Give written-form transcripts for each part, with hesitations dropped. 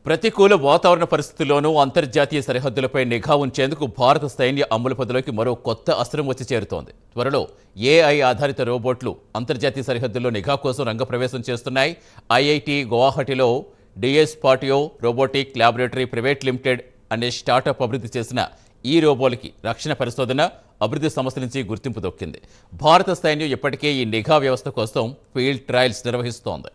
ప్రతికూల వాతావరణ పరిస్థితుల్లోనూ అంతర్జాతీయ సరిహద్దులపై నిఘా ఉంచేందుకు భారత సైన్య అమలు పదిలోకి మరో కొత్త అస్త్రం వచ్చి చేరుతోంది. త్వరలో ఏఐ ఆధారిత రోబోట్లు అంతర్జాతీయ సరిహద్దుల్లో నిఘా కోసం రంగప్రవేశం చేస్తున్నాయి. ఐఐటి గువాహటిలో డిఎస్ పాటియో రోబోటిక్ ల్యాబొరేటరీ ప్రైవేట్ లిమిటెడ్ అనే స్టార్టప్ అభివృద్ధి చేసిన ఈ రోబోలకి రక్షణ పరిశోధన అభివృద్ధి సంస్థ నుంచి గుర్తింపు దొక్కింది. భారత సైన్యం ఇప్పటికే ఈ నిఘా వ్యవస్థ కోసం ఫీల్డ్ ట్రయల్స్ నిర్వహిస్తోంది.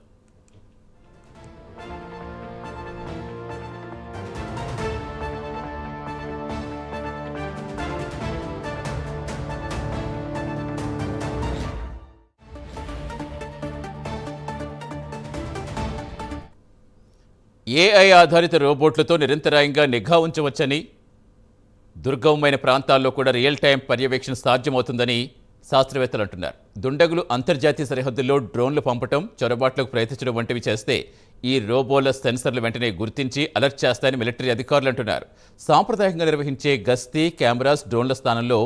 ఏఐ ఆధారిత రోబోట్లతో నిరంతరాయంగా నిఘా ఉంచవచ్చని, దుర్గమమైన ప్రాంతాల్లో కూడా రియల్ టైం పర్యవేక్షణ సాధ్యమవుతుందని శాస్త్రవేత్తలు అంటున్నారు. దుండగులు అంతర్జాతీయ సరిహద్దుల్లో డ్రోన్లు పంపటం, చొరబాట్లకు ప్రయత్నించడం వంటివి చేస్తే ఈ రోబోల సెన్సర్లు వెంటనే గుర్తించి అలర్ట్ చేస్తాయని మిలిటరీ అధికారులు అంటున్నారు. సాంప్రదాయంగా నిర్వహించే గస్తీ, కెమెరాస్, డ్రోన్ల స్థానంలో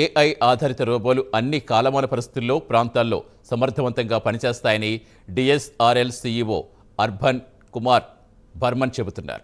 ఏఐ ఆధారిత రోబోలు అన్ని కాలమాన పరిస్థితుల్లో, ప్రాంతాల్లో సమర్థవంతంగా పనిచేస్తాయని డిఎస్ఆర్ఎల్ సీఈఓ అర్బన్ కుమార్ బర్మన్ చెబుతున్నారు.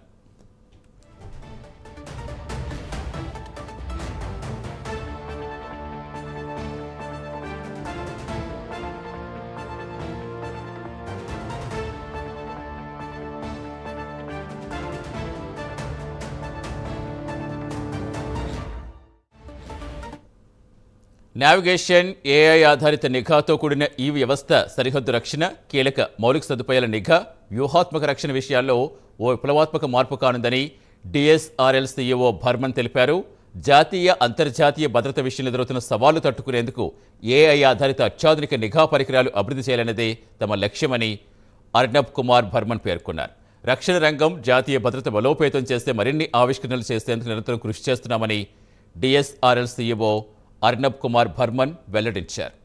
నావిగేషన్, ఏఐ ఆధారిత నిఘాతో కూడిన ఈ వ్యవస్థ సరిహద్దు రక్షణ, కీలక మౌలిక సదుపాయాల నిఘా, వ్యూహాత్మక రక్షణ విషయాల్లో ఓ విప్లవాత్మక మార్పు కానుందని డిఎస్ఆర్ఎల్ సీఈఓ బర్మన్ తెలిపారు. జాతీయ, అంతర్జాతీయ భద్రత విషయంలో ఎదురవుతున్న సవాళ్లు తట్టుకునేందుకు ఏఐ ఆధారిత అత్యాధునిక నిఘా పరికరాలు అభివృద్ధి చేయాలన్నదే తమ లక్ష్యమని అర్నబ్ కుమార్ బర్మన్ పేర్కొన్నారు. రక్షణ రంగం, జాతీయ భద్రత బలోపేతం చేస్తే మరిన్ని ఆవిష్కరణలు చేసేందుకు నిరంతరం కృషి చేస్తున్నామని డిఎస్ఆర్ఎల్ సీఈఓ అర్నబ్ కుమార్ బర్మన్ వెల్లడించారు.